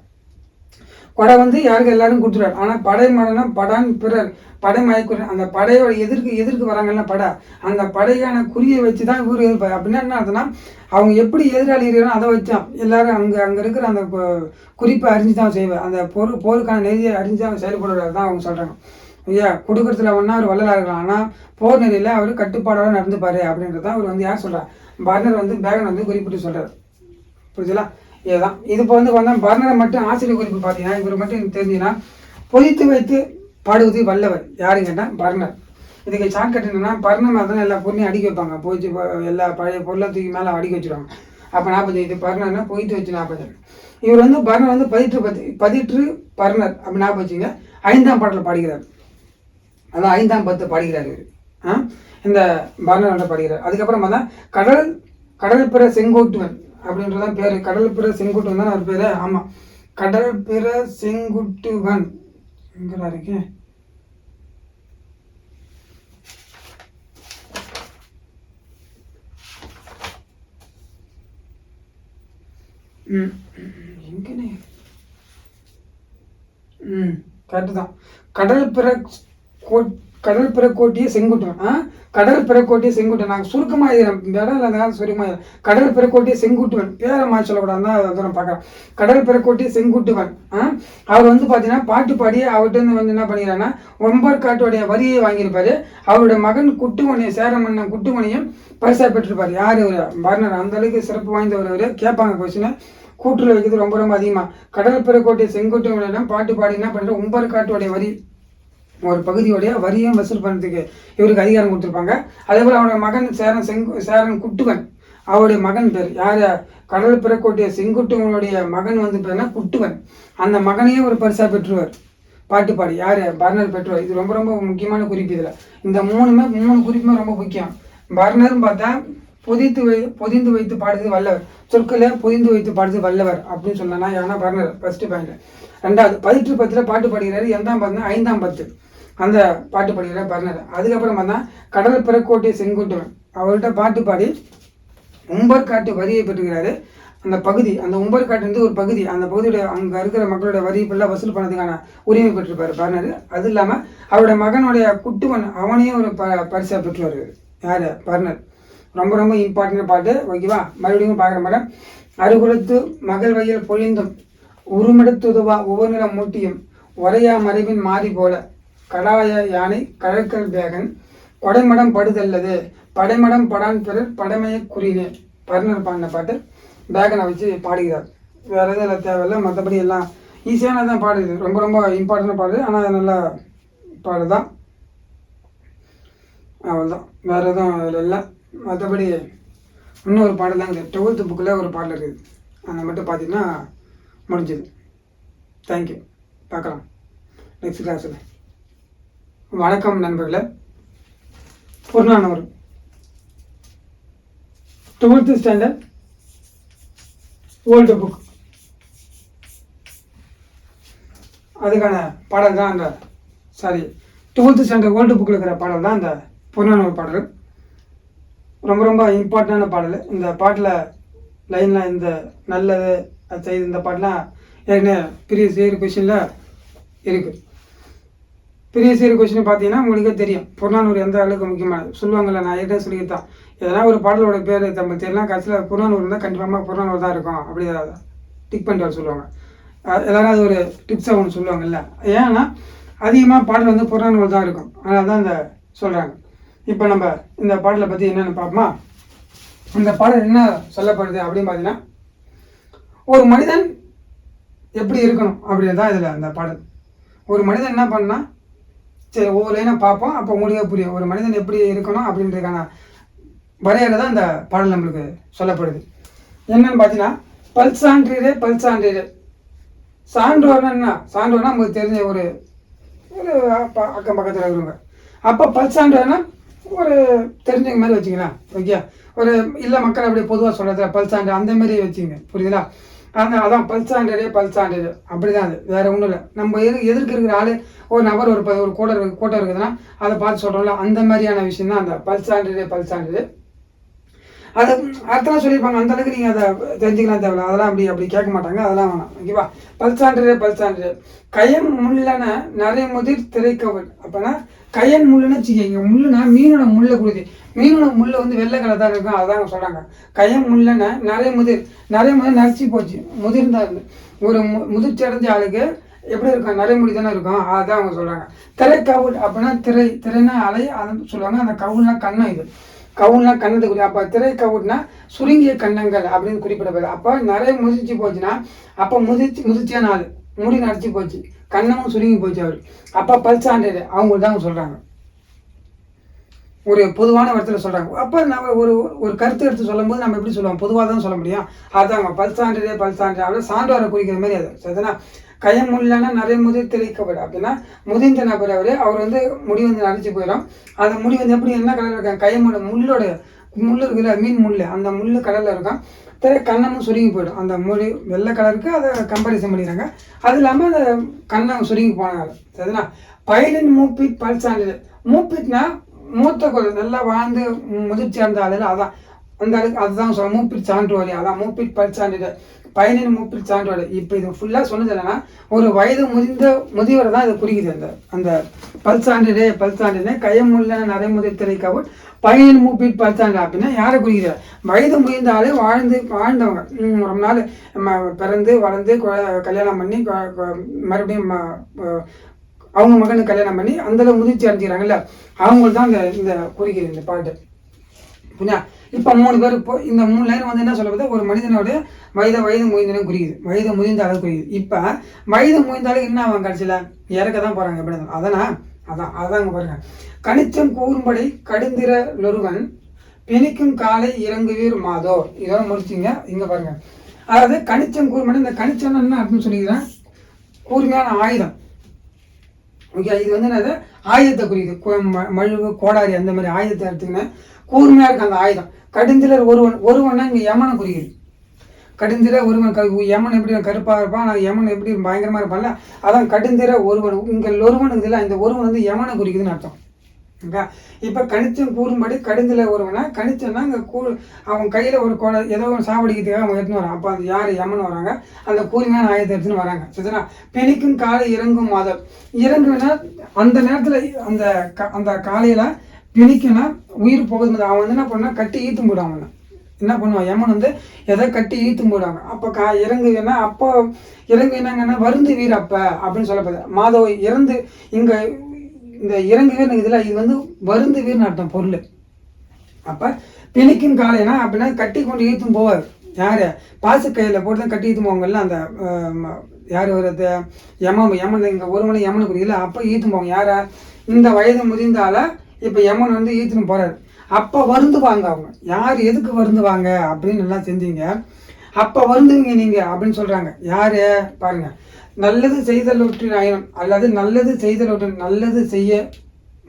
கொடை வந்து யாருக்கு எல்லாரும் கொடுத்துருவார். ஆனால் படைமடம்னா படான் பிறர் படை மயக்குற அந்த படையோட எதிர்க்கு வராங்கல்ல படை, அந்த படையான குறியை வச்சு தான் இவர் எதிர்ப்பார். அப்படின்னா என்ன அர்த்தம்னா, அவங்க எப்படி எதிராளி இருக்கிறோம் அதை வச்சான் எல்லாரும் அங்கே இருக்கிற அந்த குறிப்பை அறிஞ்சு தான் செய்வார். அந்த போருக்கான நெறியை அறிஞ்சு தான் செயல்படுறது தான் அவங்க சொல்கிறாங்க. ஐயா கொடுக்குறதுல ஒன்றா அவர் வல்லலாக இருக்கலாம், ஆனால் போர் நெறியில் அவர் கட்டுப்பாடோட நடந்துப்பார் அப்படின்றதான் அவர் வந்து யார் சொல்கிறார், பர்னர் வந்து பேகன் வந்து குறிப்பிட்டு சொல்கிறார். புரிஞ்சுங்களா? இதுதான் இது. இப்போ வந்து வந்தால் பர்னரை மட்டும் ஆசிரியர் குறிப்பு பார்த்தீங்கன்னா இவர் மட்டும் எனக்கு தெரிஞ்சுன்னா பொதித்து வைத்து பாடுவது வல்லவர் யாருன்னு கேட்டால் பர்னர். இதுக்கு ஷார்ட்கட் என்னன்னா, பர்னர் தான் எல்லா பொருளையும் அடுக்கி வைப்பாங்க, போயிட்டு எல்லா பழைய பொருளை தூக்கி மேலே அடுக்கி வச்சுருவாங்க. அப்போ 40 இது பர்னர்னா பொய்த்து வச்சு 40. இவர் வந்து பர்னர் வந்து பதிற்று பர்னர் அப்படி 40 வச்சுங்க. 5ஆம் பாட்டில் பாடுகிறார், அதான் 5ஆம் பத்து பாடுகிறார் இந்த பர்னர் பாடுகிறார். அதுக்கப்புறம் பார்த்தா கடல் பிற செங்கோட்டுவன் அப்படின்றதான் பேர். கடல் பிற செங்குட்டுவன் தான் அவர் பேர். ஆமாம், கடல் பிற செங்குட்டுவன் எங்கடா இருக்கு? எங்கனே கரெக்டு தான். கடல் பிறக்கோட்டிய செங்குட்டுவன், கடல் பிறக்கோட்டிய செங்குட்டுவன். நாங்கள் சுருக்கமாக இடம் இல்லை, சுருக்கமாக கடல் பிறக்கோட்டிய செங்குட்டுவன் பேரை மாற்றி சொல்லக்கூடாதுன்னா அதை பார்க்குறேன். கடல் பிறக்கோட்டிய செங்குட்டுவன் அவர் வந்து பார்த்தீங்கன்னா பாட்டு பாடி அவர்கிட்ட வந்து என்ன பண்ணிக்கிறாங்கன்னா ஒம்பர்காட்டுடைய வரியை வாங்கியிருப்பாரு. அவருடைய மகன் குட்டுமணியை சேரமன்னன் குட்டுமணியும் பரிசாக பெற்றிருப்பார். யார் பர்னர், அந்த அளவுக்கு சிறப்பு வாய்ந்தவர். கேட்பாங்க கொஸ்டின் கூட்டுல வைக்கிறது ரொம்ப ரொம்ப அதிகமாக. கடல் பிறக்கோட்டிய செங்குட்டுவனிடம் பாட்டு பாடி என்ன பண்ணுற ஒம்பர்காட்டுடைய வரி ஒரு பகுதியோடைய வரியும் வசூல் பண்ணுறதுக்கு இவருக்கு அதிகாரம் கொடுத்துருப்பாங்க. அதே போல் அவருடைய மகன் சேரன் குட்டுவன், அவருடைய மகன் பேர் யார், கடல் பிறக்கோட்டிய செங்குட்டுவனுடைய மகன் வந்து பேர்னா குட்டுவன். அந்த மகனையும் ஒரு பரிசாக பெற்றுவார் பாட்டு பாடி. யார், பர்னர் பெற்றுவார். இது ரொம்ப ரொம்ப முக்கியமான குறிப்பு. இதில் இந்த மூணு குறிப்புமே ரொம்ப முக்கியம். பர்னர்னு பார்த்தா பொதிந்து வைத்து பாடுறது வல்லவர், சொற்களை பொதிந்து வைத்து பாடுறது வல்லவர் அப்படின்னு சொல்லலாம். ஏன்னா பர்னர் ஃபர்ஸ்ட் பாயிண்ட். 2வது பதிற்று பத்தில் பாட்டு பாடுகிறாரு. எந்தாம் பார்த்தா 5ஆம் பத்து அந்த பாட்டு பாடுகிறார் பர்னர். அதுக்கப்புறம் பார்த்தா கடல் பிறக்கோட்டிய செங்குட்டுவன் அவர்கிட்ட பாட்டு பாடி உம்பர்காட்டு வரியை பெற்றுகிறாரு. அந்த பகுதி, அந்த உம்பர்காட்டு வந்து ஒரு பகுதி, அந்த பகுதியோட அங்கே இருக்கிற மக்களோட வரி ஃபுல்லாக வசூல் பண்ணதுக்கான உரிமை பெற்றிருப்பார் பர்னர். அது இல்லாமல் அவருடைய மகனுடைய குட்டுவன் அவனையும் ஒரு பரிசாக பெற்றுவார் யார், பர்னர். ரொம்ப ரொம்ப இம்பார்ட்டன்ட் பாட்டு, ஓகேவா? மறுபடியும் பார்க்குற மேடம். அருகுலத்து மகள் வயல் பொழிந்தும் உருமெடுத்துதுவா ஒவ்வொரு நிலம் மூட்டியும் உரையா மறைவின் மாறி போல கடாய யானை கழற்கல் பேகன் கொடைமடம் படுதல்லது படைமடம் படான் பிறர் படைமையை குறினே. பர்னர் பாடின பாட்டு பேகனை வச்சு பாடுகிறார். வேறு எதுவும் இல்லை, தேவையில்லை. மற்றபடி எல்லாம் ஈஸியானதான் பாடுது, ரொம்ப ரொம்ப இம்பார்ட்டன்ட் பாடுது. ஆனால் நல்லா பாடுதான், அவ்வளோதான். வேறு எதுவும் இல்லை. மற்றபடி இன்னொரு பாடல் தான் இருக்குது, 12th புக்கில் ஒரு பாடல் இருக்குது, அதை மட்டும் பார்த்தீங்கன்னா முடிஞ்சது. தேங்க்யூ, பார்க்கலாம் நெக்ஸ்ட் கிளாஸில். வணக்கம் நண்பர்களே. Purananuru 12th standard old book, அதுக்கான பாடல் தான் அந்த 12th ஸ்டாண்டர்ட் ஓல்டு புக்கில் இருக்கிற பாடல் தான் அந்த புறநானூறு பாடல். ரொம்ப ரொம்ப இம்பார்ட்டண்டான பாடல். இந்த பாட்டில் லைன்லாம் இந்த நல்லது அது செய்து இந்த பாட்டெலாம் ஏற்கனவே ப்ரீவியஸ் இயர் கொஷினில் இருக்குது. ப்ரீவியஸ் இயர் கொஷின் பார்த்தீங்கன்னா உங்களுக்கே தெரியும் புறநானூறு எந்த அளவுக்கு முக்கியமானது. சொல்லுவாங்கள்ல, நான் ஏற்கனவே சொல்லித்தான், எதனா ஒரு பாடலோட பேர் நம்ம தெரியலாம், கடைசியில் புறநானூறு இருந்தால் கண்டிப்பாக புறநானூறு தான் இருக்கும் அப்படி டிக் பண்ணிட்டு வர சொல்லுவாங்க. எல்லோரும் அது ஒரு டிப்ஸாக ஒன்று சொல்லுவாங்கல்ல. ஏன்னா அதிகமாக பாடல் வந்து புறநானூறு தான் இருக்கும், அதனால தான் இந்த சொல்கிறாங்க. இப்போ நம்ம இந்த பாடலை பற்றி என்னென்னு பார்ப்போமா? இந்த பாடல் என்ன சொல்லப்படுது அப்படின்னு பார்த்தீங்கன்னா, ஒரு மனிதன் எப்படி இருக்கணும் அப்படின்னு தான் இதில் அந்த பாடல். ஒரு மனிதன் என்ன பண்ணால், சரி ஒவ்வொரு லைனாக பார்ப்போம், அப்போ முடிய புரியும். ஒரு மனிதன் எப்படி இருக்கணும் அப்படின்றதுக்கான வரையறை தான் இந்த பாடல் நம்மளுக்கு சொல்லப்படுது. என்னன்னு பார்த்தீங்கன்னா, பல்சான்றீரே. சான்றோர்னா என்ன? சான்றோர்னா நமக்கு தெரிஞ்ச ஒரு அக்கம் பக்கத்தில் இருக்கிறவங்க. அப்போ பல்சான்றோர்னா ஒரு தெரிஞ்சவங்க மாதிரி வச்சுக்கலாம். ஓகே, ஒரு இல்லை மக்கள் அப்படியே பொதுவாக சொல்கிறது பல்சாண்டு அந்த மாதிரி வச்சுங்க. புரியுதுங்களா? அதான் பல்சாண்டே அப்படி தான். அது வேறு ஒன்றும் இல்லை. நம்ம எதிர்க்க இருக்கிற ஆள் ஒரு நபர் ஒரு கோட்டை இருக்குதுன்னா அதை பார்த்து சொல்கிறோம்ல, அந்த மாதிரியான விஷயம் தான் அந்த பல்சாண்டே. அதை அர்த்தம் சொல்லியிருப்பாங்க. அந்த அளவுக்கு நீங்கள் அதை தெரிஞ்சுக்கலாம் தேவையில்ல. அதெல்லாம் அப்படி கேட்க மாட்டாங்க. அதெல்லாம் வேணாம். ஓகேவா? பல்சாண்டே கயன் முள்ளன நரைமுதிர் திரைக்கவல். அப்போனா கயன் முள்ளுன்னு வச்சுக்கோங்க. முள்ளுனா மீனோட முள்ளை கொடுத்து, மீனோட முள்ளை வந்து வெள்ளை கலர் தான் இருக்கும். அதான் சொல்கிறாங்க. கயன் முள்ளன நரைமுதிர் நரைச்சி போச்சு, முதிர்ந்தா இருந்து ஒரு முதிர்ச்சி அடைஞ்ச ஆளுக்கு எப்படி இருக்கும்? நரைமுடி தானே இருக்கும். அதான் அவங்க சொல்கிறாங்க. திரைக்கவுல் அப்படின்னா திரைனா அலை அதை சொல்லுவாங்க. அந்த கவுல்னா கண்ணம். இது கவுன்லாம் கண்ணத்தை குறி. அப்போ திரை கவுட்னா சுருங்கிய கண்ணங்கள் அப்படின்னு குறிப்பிடப்படுது. அப்போ நிறைய முதிர்ச்சி போச்சுன்னா அப்போ முதிர்ச்சியான ஆள், முடி நரைச்சி போச்சு, கண்ணமும் சுருங்கி போச்சு அவர். அப்போ பல்சாண்டே அவங்க தான் சொல்கிறாங்க. ஒரு பொதுவான இடத்துல சொல்கிறாங்க. அப்போ நம்ம ஒரு கருத்து எடுத்து சொல்லும் போது நம்ம எப்படி சொல்லுவோம்? பொதுவாக தான் சொல்ல முடியும். அதாங்க பல்சாண்டே அப்படின்னா சான்றோரை குறிக்கிற மாதிரி. அது சரிதானா? கயமுள்ளனா நரைமுதிர் திரைக்கவர் அப்படின்னா முதிர்ந்த நபர். அவர் வந்து முடி வந்து நரைச்சி போயிடும். அந்த முடி வந்து எப்படி என்ன கலரில் இருக்காங்க? கயமுள்ள முள் இருக்குல்ல, மீன் முள், அந்த முள் கடலில் இருக்கும். கண்ணமும் சுருங்கி போயிடும். அந்த முடி வெள்ளை கலருக்கு அதை கம்பாரிசன் பண்ணிடுறாங்க. அது இல்லாமல் அந்த கண்ணம் சுருங்கி போனாங்க. சரிங்களா? பயனின் மூப்பிட் பல்சாண்டே. மூப்பிட்னா மூத்த குரல் நல்லா வாழ்ந்து முதிர்ச்சி அந்த ஆளுல அதான் அந்த அளவுக்கு அதுதான் சொல்ல மூப்பிட் சான்றோரி. அதான் மூப்பிட் பல்சாண்டே, பயனின் மூப்பில் சான்றோடு. இப்போ இது ஃபுல்லாக சொன்னது இல்லைன்னா ஒரு வயது முதியவரை தான் இதை குறிக்குது. அந்த பல்சாண்டே கயமுள்ள நரைமுதிர் திரைக்கவுட் பயனின் மூப்பில் பல்சாண்டு அப்படின்னா யாரை குறிக்கிற? வயது முதிர்ந்த ஆளு வாழ்ந்தவங்க. ரொம்ப நாள் பிறந்து வளர்ந்து கல்யாணம் பண்ணி மறுபடியும் அவங்க மகனுக்கு கல்யாணம் பண்ணி அந்தளவு முதிர்ச்சி அடைஞ்சிக்கிறாங்கல்ல, அவங்களுக்கு தான் இந்த குறிக்கிறது இந்த பாட்டு. புரியா? இப்போ 3 பேர் இப்போ இந்த 3 லைன் வந்து என்ன சொல்ல ஒரு மனிதனோட வயது முதிர்ந்தனும் குறிக்குது. வயது முதிர்ந்த அளவு குறிக்குது. இப்போ வயது முதிர்ந்த அளவுக்கு என்ன அவங்க கடைசியில் இறக்க தான் போகிறாங்க. எப்படி அதாங்க பாருங்க. கணிச்சம் கூறும்படி கடுந்திர லொருவன் பிணிக்கும் காலை இறங்குவீர் மாதோ. இதோட முடிச்சிங்க. இங்கே பாருங்க. அதாவது கணிச்சம் கூறும்படி, இந்த கணிச்சம் என்ன அப்படின்னு சொல்லிக்கிறேன்? கூர்மையான ஆயுதம். ஓகே, இது வந்து என்னது? ஆயுதத்தை குறிக்குது. மழுகு கோடாரி அந்த மாதிரி ஆயுதத்தை எடுத்துக்கின்னு கூர்மையாக இருக்கு அந்த ஆயுதம். கடுந்திரர் ஒருவன்னா இங்கே யமனை குறிக்குது. கடுந்திர ஒருவன் யமன் எப்படி கருப்பாக இருப்பான், நான் யமன் எப்படி பயங்கரமாக இருப்பான்ல, அதான் கடுந்திர ஒருவன். இங்கே ஒருவன் இருக்குதுல்ல, இந்த ஒருவன் வந்து யமனை குறிக்குதுன்னு அர்த்தம். ஓகே, இப்போ கணிச்சம் கூறும்படி கடுந்தில ஒருவனா கணிச்சம்னா இங்கே அவன் கையில் ஒரு கோடை ஏதோ ஒரு சாவடிக்கிறதுக்காக அவங்க எடுத்துன்னு வரான். அப்போ அது யார் யமன் வராங்க? அந்த கூர்மையான ஆயுதத்தை எடுத்துன்னு வராங்க. சரிங்களா? பிணிக்கும் காலை இறங்கும் மாதம். இறங்குனா அந்த நேரத்தில் அந்த காலையில் பிணிக்குன்னா உயிர் போகுது. அவன் வந்து என்ன பண்ணால் கட்டி ஈத்தும் போடுவான். அவனை என்ன பண்ணுவான்? யமன் வந்து எதை கட்டி ஈத்தும் போடுவாங்க. அப்போ இறங்குவேன்னா அப்போ இறங்குனாங்கன்னா வருந்து வீர் அப்போ அப்படின்னு சொல்லப்படுது. மாதவ இறந்து இங்கே இந்த இறங்குவீர் இதில் இது வந்து வருந்து வீர்னு அர்த்தம் பொருள். அப்போ பிணிக்கும் காலைனா அப்படின்னா கட்டி கொண்டு ஈத்தும் போவார். யார்? பாசு கையில் போட்டு தான் கட்டி ஈத்தும் போவாங்கல்ல. அந்த யார் வருது? யமன் இங்கே ஒருவனை யமனை குறிக்கல. அப்போ ஈத்தும் போவாங்க. யாரை? இந்த வயது முதிர்ந்தால இப்போ யமன் வந்து ஈத்துன்னு போகிறாரு. அப்போ வருந்துவாங்க அவங்க. யார் எதுக்கு வருந்துவாங்க அப்படின்னு நல்லா செஞ்சீங்க. அப்போ வருந்துவீங்க நீங்கள் அப்படின்னு சொல்கிறாங்க. யார் பாருங்கள். நல்லது செய்தலொற்று ஆயினம் அல்லது நல்லது செய்தலொற்று நல்லது செய்ய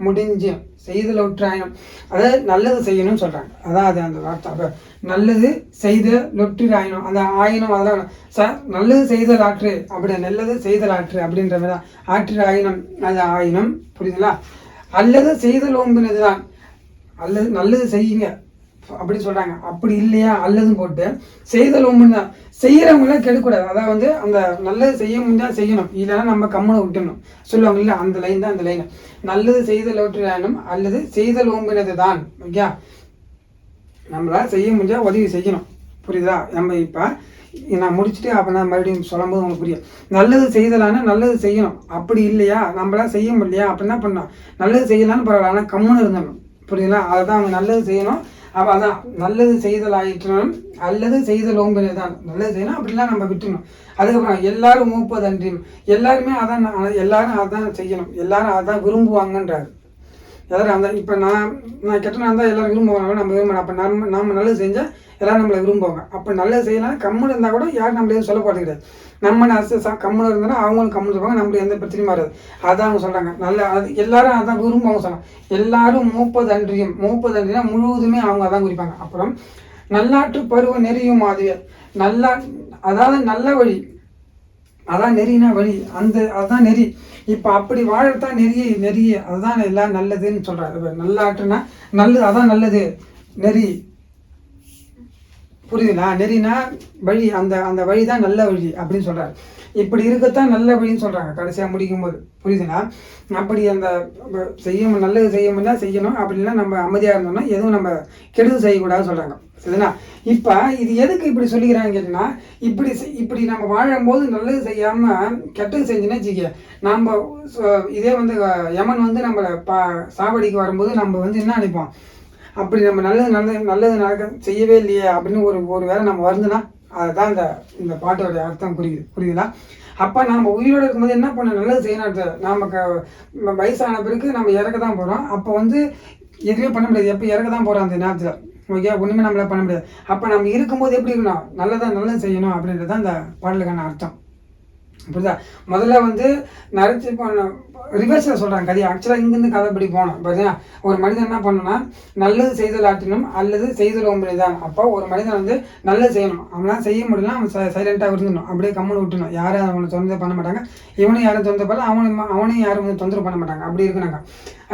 முடிஞ்சு செய்தலொற்று ஆயினம், அதாவது நல்லது செய்யணும்னு சொல்கிறாங்க. அதான் அது அந்த வார்த்தை. நல்லது செய்தலொற்று ஆயினம், அந்த ஆயினம் அதெல்லாம் நல்லது செய்தல் ஆற்று அப்படி நல்லது செய்தல் ஆற்று அப்படின்ற மாதிரி தான். ஆற்று ஆயினம் அது ஆயினம். புரியுதுங்களா? அல்லது செய்தல் ஓம்பினது தான். அல்லது நல்லது செய்யுங்க அப்படி சொல்கிறாங்க. அப்படி இல்லையா அல்லதும் போட்டு செய்தல் ஒம்புன்னு தான். செய்கிறவங்களாம் கெடுக்கூடாது. அதாவது வந்து அந்த நல்லது செய்ய முடிஞ்சால் செய்யணும், இல்லைன்னா நம்ம கம்முனை விட்டுணும் சொல்லுவாங்க இல்லை, அந்த லைன் தான் அந்த லைன். நல்லது செய்தல் ஒற்றாயினும் அல்லது செய்தல் ஓம்பினது தான். ஓகே, நம்மளால் செய்ய முடிஞ்சால் உதவி செய்யணும். புரியுதா? நம்ம இப்போ நான் முடிச்சுட்டு அப்போ நான் மறுபடியும் சொல்லும்போது உங்களுக்கு புரியும். நல்லது செய்தலான்னா நல்லது செய்யணும். அப்படி இல்லையா நம்மளால் செய்ய முடியலையா அப்படி என்ன பண்ணோம்? நல்லது செய்யலான்னு பரவாயில்ல, ஆனால் கம்முன்னு இருந்தணும். புரியுதுங்களா? அதுதான் அவங்க நல்லது செய்யணும். அப்போ அதான் நல்லது செய்தல் ஆயிற்றணும் அல்லது செய்தல் ஓம்பினது தான். நல்லது செய்யணும், அப்படிலாம் நம்ம விட்டுணும். அதுக்கப்புறம் எல்லாரும் மூப்பதன்றியும், எல்லாருமே அதான் எல்லாரும் அதான் செய்யணும், எல்லாரும் அதான் விரும்புவாங்கன்றாரு. எல்லாரும் அந்த இப்போ நான் கெட்டனா இருந்தால் எல்லோரும் விரும்புவாங்க, நம்ம விரும்பணும். அப்போ நம்ம நல்லது செஞ்சால் எல்லோரும் நம்மளை விரும்புவாங்க. அப்போ நல்லது செய்யலாம் கம்முன்னு இருந்தால் கூட யாரும் நம்மள எதுவும் சொல்ல போகிறது கிடையாது. நம்ம கம்முன்னு இருந்தோம்னா அவங்களும் கம்முன்னு இருப்பாங்க, நம்மளுக்கு எந்த பிரச்சனையும் வராது. அதான் அவங்க சொல்கிறாங்க. நல்ல அது எல்லாரும் அதான் விரும்புவாங்க சொன்னாங்க. எல்லாரும் மூப்பது அன்றினா முழுவதுமே அவங்க அதான் குறிப்பாங்க. அப்புறம் நல்லாற்று பருவ நெறியும் அதுவே நல்லா, அதாவது நல்ல வழி, அதான் நெறினா வழி, அதுதான் நெறி. இப்போ அப்படி வாழத்தான் நெறிய அதுதான் எல்லாம் நல்லதுன்னு சொல்கிறாரு. நல்லாற்றுனா நல்லது, அதான் நல்லது நெறி, புரியுதுங்களா? நெறினா வழி, அந்த வழி தான் நல்ல வழி அப்படின்னு சொல்கிறாரு. இப்படி இருக்கத்தான் நல்ல வழின்னு சொல்கிறாங்க கடைசியாக முடிக்கும் போது, புரியுதுங்களா? அப்படி அந்த நல்லது செய்ய முடியாது செய்யணும், அப்படின்னா நம்ம அமைதியாக இருந்தோம்னா எதுவும் நம்ம கெடுதல் செய்யக்கூடாதுன்னு சொல்கிறாங்க. சரிங்களா? இப்போ இது எதுக்கு இப்படி சொல்லிக்கிறாங்க கேட்டிங்கன்னா, இப்படி நம்ம வாழும்போது நல்லது செய்யாமல் கெட்டது செஞ்சுன்னா வச்சுக்க, நம்ம இதே வந்து யமன் வந்து நம்மளை சாவடிக்கு வரும்போது நம்ம வந்து என்ன நினைப்போம், அப்படி நம்ம நல்லது நடக்க செய்யவே இல்லையே அப்படின்னு ஒரு வேளை நம்ம வருந்துனா அதுதான் இந்த பாட்டோடைய அர்த்தம் புரியுதுங்களா? அப்போ நம்ம உயிரோடு இருக்கும்போது என்ன பண்ண நல்லது செய்யணும். நம்ம வயசான பிறகு நம்ம இறக்க தான் போகிறோம். அப்போ வந்து எதுவுமே பண்ண முடியாது, எப்போ இறக்க தான் போகிறோம் அந்த நேரத்தில். ஓகே, ஒன்றுமே நம்மளால் பண்ண முடியாது. அப்போ நம்ம இருக்கும்போது எப்படி இருக்கணும், நல்லது செய்யணும் அப்படின்றது தான் அந்த பாடலுக்கான அர்த்தம். புரியுதா? முதல்ல வந்து நரைச்சி போன ரிவர்ஸில் சொல்கிறாங்க கதையை. ஆக்சுவலாக இங்கேருந்து கதைப்படி போனோம். பார்த்தீங்கன்னா ஒரு மனிதன் என்ன பண்ணணும்னா நல்லது செய்தல் ஆற்றணும் அல்லது செய்தல் ஒம்பளை தான். அப்போ ஒரு மனிதன் வந்து நல்லது செய்யணும், அவனால் செய்ய முடியல, அவன் சைலண்ட்டாக இருந்துடணும், அப்படியே கம்முன்னு விட்டுணும். யாரும் அவனை தொந்தரவு பண்ண மாட்டாங்க, இவனும் யாரும் தொந்தரவு பண்ணல, அவனையும் யாரும் வந்து தொந்தரவு பண்ண மாட்டாங்க. அப்படி இருக்குனாங்க.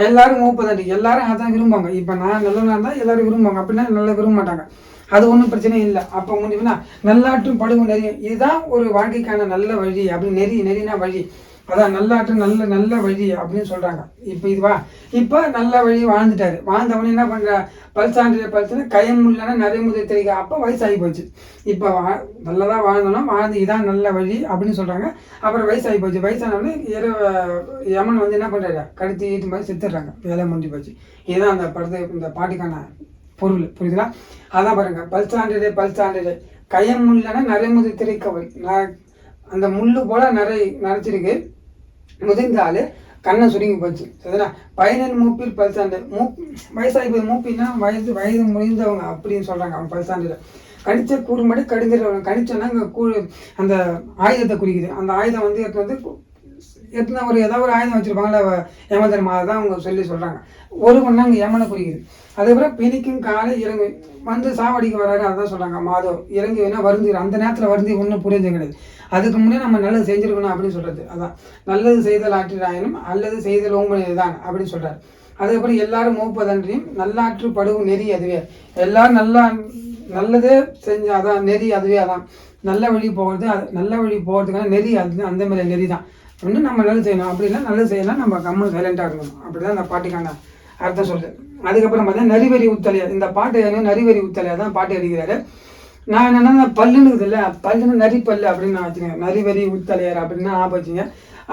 எல்லாரும் மூப்பதாண்டி எல்லாரும் அதான் விரும்புவாங்க. இப்போ நான் நல்லவனாக இருந்தால் எல்லாரும் விரும்புவாங்க, அப்படின்னா நல்லா விரும்ப மாட்டாங்க. அது ஒன்றும் பிரச்சனையும் இல்லை. அப்போ முடியும்னா நல்லாற்றும் படுகும் நெறி, இதுதான் ஒரு வாழ்க்கைக்கான நல்ல வழி அப்படின்னு. நெறினா வழி, அதான் நல்லாற்று நல்ல வழி அப்படின்னு சொல்கிறாங்க. இப்போ நல்ல வழி வாழ்ந்தவனே என்ன பண்ணுறா, பல்சான கயம் இல்லைன்னா நரைமுதை தெரிவிக்க. அப்போ வயசாகி போச்சு. இப்போ நல்லதாக வாழ்ந்து இதான் நல்ல வழி அப்படின்னு சொல்கிறாங்க. அப்புறம் வயசாகி போச்சு. வயசானவனே யமன் வந்து என்ன பண்ணுறாரு, கடுத்து ஈட்டு மாதிரி செத்துடுறாங்க, வேலை முடிஞ்சு போச்சு. இதுதான் இந்த பாட்டுக்கான பொருள், புரியுதுங்களா? அதான் பாருங்க, பல்சான்றிலே கயம் இல்லைன்னா நரைமுதை திரைக்கவல். அந்த முள்ளு போல நரைச்சிருக்கு, முதிர்ந்தாலே கண்ணை சுருங்கி போச்சு. சரிங்களா? பயனின் மூப்பில் பல்சாண்டு, வயசாகி போய் மூப்பின்னா வயது முடிந்தவங்க அப்படின்னு சொல்கிறாங்க. அவங்க பல்சாண்டில் கணிச்ச கூறும்படி கடிஞ்சிடவங்க. கணிச்சோன்னா இங்கே அந்த ஆயுதத்தை குறிக்குது. அந்த ஆயுதம் வந்து எடுத்துனா ஏதாவது ஒரு ஆயுதம் வச்சுருப்பாங்களா யமதர்மா, தான் அவங்க சொல்கிறாங்க. ஒரு மணி நேரம் யமனை குறிக்குது. அதுக்கப்புறம் பிணிக்கும் காலை இறங்கு வந்து சாவடிக்கு வராரு, அதான் சொல்கிறாங்க. மாதவ் இறங்கி வேணால் வருந்துகிறோம். அந்த நேரத்தில் வருந்தி ஒன்றும் புரிஞ்சு கிடையாது. அதுக்கு முன்னே நம்ம நல்லது செஞ்சுருக்கணும் அப்படின்னு சொல்கிறது. அதான் நல்லது செய்தல் ஆற்றினாயினும் அல்லது செய்தல் ஓம்புனது தான் அப்படின்னு சொல்கிறார். அதுக்கப்புறம் எல்லாரும் மூப்பதன்றியும் நல்லாற்று படுவும் நெறி அதுவே. எல்லாரும் நல்லதே செஞ்சு அதான் நெறி அதுவே. அதான் நல்ல வழி போகிறதுக்கான நெறி அந்த மாதிரி நெறி தான். ஒன்று நம்ம நல்லது செய்யணும், அப்படின்னா நல்லது செய்யலாம், நம்ம கம்முன்னு சைலண்டாக இருக்கணும். அப்படி தான் அந்த பாட்டுக்கான அர்த்தம் சொல்லுது. அதுக்கப்புறம் பார்த்தா நரிவரி உத்தலையா. இந்த பாட்டு நரிவரி உத்தலையா தான் பாட்டு அடிக்கிறாரு. நான் என்னென்னா பல்லுன்னு இருக்குது இல்லை, பல்லுன்னு நரிப்பல்லு அப்படின்னு நான் வச்சுக்கேன். நரிவரி உத்தலையார் அப்படின்னா ஆப் வச்சுங்க.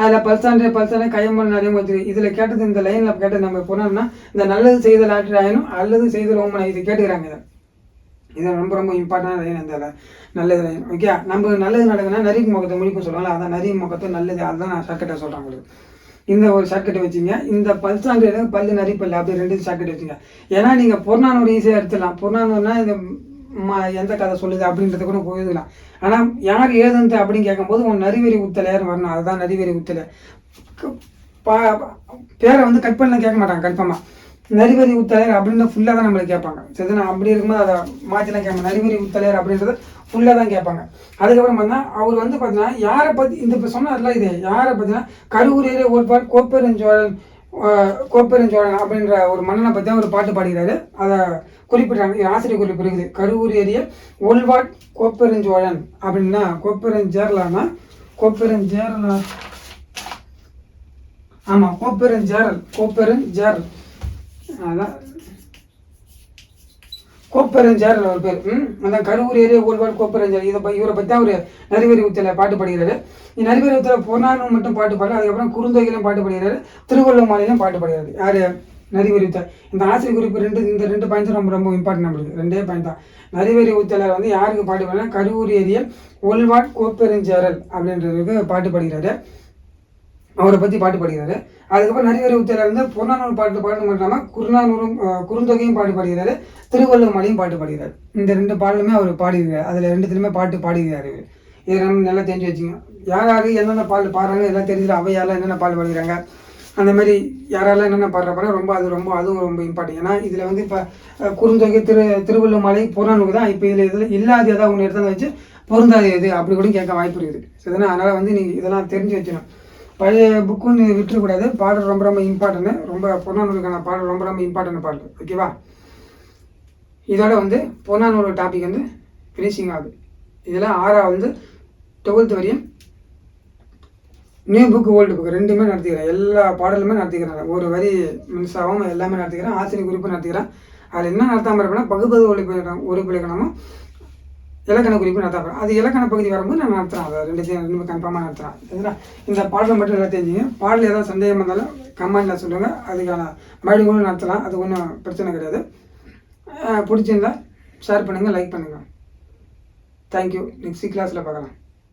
அதில் பல்சாண்டே கையம்பல் நிறைய வச்சுருக்கு. இதில் கேட்டது, இந்த லைனில் கேட்டது நம்ம போனோம்னா இந்த நல்லது செய்தல் ஆற்றினாயினும் அல்லது செய்தல் ஓமனை இது கேட்டுக்கிறாங்க. இது ரொம்ப ரொம்ப இம்பார்ட்டன்டான லைன். அந்த நல்லது லைன். ஓகே, நம்ம நல்லது நடக்குதுன்னா நரிக்கு முகத்தை முடிக்கும் சொல்லுவாங்க. அதான் நரி முகத்தை நல்லது, அதுதான் நான் ஷார்ட்கட்டாக சொல்கிறேன் உங்களுக்கு. இந்த ஒரு ஷார்ட்கட் வச்சுங்க. இந்த பல்சாண்டு பல்லு நரிப்பல்லு அப்படி ரெண்டு ஷார்ட்கட் வச்சுங்க. ஏன்னா நீங்கள் புறநானூறு ஈஸியாக எடுத்துடலாம். புறநானூறுனா இந்த எந்த கதை சொல்லுது அப்படின்றத கூட போயிடலாம். ஆனால் யார் ஏதுன்ட்டு அப்படின்னு கேட்கும்போது உன் நரிவரி உத்தலையார் வரணும். அதுதான் நரிவரி உத்தலையார். பேரை வந்து கட் பண்ணலாம் கேட்க மாட்டாங்க கன்ஃபார்மாக. நரிவரி உத்தலையார் அப்படின்னு ஃபுல்லாக தான் நம்மளுக்கு கேட்பாங்க. சரிதான்? அப்படி இருக்கும்போது அதை மாற்றிலாம் கேட்பாங்க. நரிவரி உத்தலையார் அப்படின்றத ஃபுல்லாக தான் கேட்பாங்க. அதுக்கப்புறம் பார்த்தீங்கன்னா அவர் வந்து பார்த்தீங்கன்னா யாரை பற்றி இந்த இப்போ சொன்னார்ல, இது யாரை பார்த்தீங்கன்னா கருவூரிலே ஒரு கோப்பெருஞ்சோழன் அப்படின்ற ஒரு மன்னனை பற்றி ஒரு பாட்டு பாடுகிறாரு. அதை குறிப்பிட்றாங்க, ஆசிரியர் குறிப்பு இருக்குது. கருவூர் ஏரிய ஒல்வாட் கோப்பெருஞ்சோழன் அப்படின்னா கோப்பெருஞ்சேரலானா ஆமாம் கோப்பெருஞ்சேரல் அதான் கோப்பெருஞ்சேரல் ஒரு பேர். அதான் கருவூர் ஏரிய ஒல்வாட் கோப்பெருஞ்சேரல். இவரை பற்றி தான் ஒரு நரிவரி உத்தலை பாட்டு பாடுகிறாரு. நரிவரி உத்தலை பொன்னானூர் மட்டும் பாட்டு பாடுறாரு. அதுக்கப்புறம் குறுந்தொகையிலும் பாட்டு பாடுகிறாரு, திருவள்ளுவமாலையிலும் பாட்டு பாடுகிறாரு. யார்? நரிவரி உத்தலை. இந்த ஆசிரியர் குறிப்பு இந்த ரெண்டு பாயிண்ட் ரொம்ப ரொம்ப இம்பார்ட்டன் நம்மளுக்கு. ரெண்டே பாயிண்ட் தான். நரிவரி உத்தலை வந்து யாருக்கு பாட்டு பாடுறாங்க? கருவூர் ஏரிய ஒல்வாட் கோப்பெருஞ்சேரல் அப்படின்றதுக்கு பாட்டு பாடுகிறாரு. அவரை பற்றி பாட்டு பாடுகிறாரு. அதுக்கப்புறம் நரிவரி உத்தலை வந்து புறநானூறு பாட்டு மட்டும் இல்லாமல் குறுந்தொகையும் பாட்டு பாடுகிறாரு, திருவள்ளுவமாலையும் பாட்டு பாடுகிறார். இந்த ரெண்டு பாடலுமே அவர் பாடியிருக்காரு. அதில் ரெண்டுத்துலையுமே பாட்டு பாடுகிறார். இதை நம்ம நல்லா தெரிஞ்சு வச்சுங்க. யார் யார் என்னென்ன பாடல் பாடுறாங்க எல்லாம் தெரிஞ்சுட்டு அவையால் என்னென்ன பாடல் பாடுகிறாங்க அந்த மாதிரி யாரெல்லாம் என்னென்ன பாடுறப்ப அதுவும் ரொம்ப இம்பார்ட்டன்ட். ஏன்னா இதில் வந்து இப்போ குறுந்தொகை திருவள்ளுமலை புறநூறு தான். இப்போ இதில் இல்லாத ஏதாவது ஒன்று எடுத்து வச்சு பொருந்தாது எது அப்படி கூட கேட்க வாய்ப்பு இருக்குது. சரிதானே? அதனால் வந்து நீங்கள் இதெல்லாம் தெரிஞ்சு வச்சுக்கணும். பழைய புக்குன்னு விட்டுறக்கூடாது. பாடல் ரொம்ப இம்பார்ட்டன்ட்டு. ரொம்ப புறநானூறுக்கான பாடல் ரொம்ப இம்பார்ட்டன்ட் பாடல். ஓகேவா? இதோட வந்து புறநானூறு டாபிக் வந்து ஃபினிஷிங் ஆகுது. இதில் 6 வந்து 12th வரையும் நியூ புக்கு ஓல்டு புக்கு ரெண்டுமே நடத்திக்கிறேன். எல்லா பாடலுமே நடத்திக்கிறேன். ஒரு வரி மிஸ் ஆகாமல் எல்லாமே நடத்திக்கிறேன். ஆசிரியர் குறிப்பு நடத்திக்கிறேன். அதில் என்ன நடத்தாமல் இருப்பேன்னா பகுப்பது உறுப்பிலக்கணமும் இலக்கண குறிப்பு நடத்தாமல். அது இலக்கண பகுதி வரும்போது நான் நடத்துகிறேன். அதை ரெண்டுமே கன்ஃபார்மாக நடத்துகிறேன். சரிங்களா? இந்த பாடலை மட்டும் நல்லா தெரிஞ்சுங்க. பாடல் ஏதாவது சந்தேகம் இருந்தாலும் கமெண்டில் சொல்லுங்கள். அதுக்கான மறுபடியும் நடத்தலாம். அது ஒன்றும் பிரச்சனை கிடையாது. பிடிச்சிருந்தா ஷேர் பண்ணுங்கள், லைக் பண்ணுங்கள். தேங்க்யூ. நெக்ஸ்ட் கிளாஸில் பார்க்கலாம்.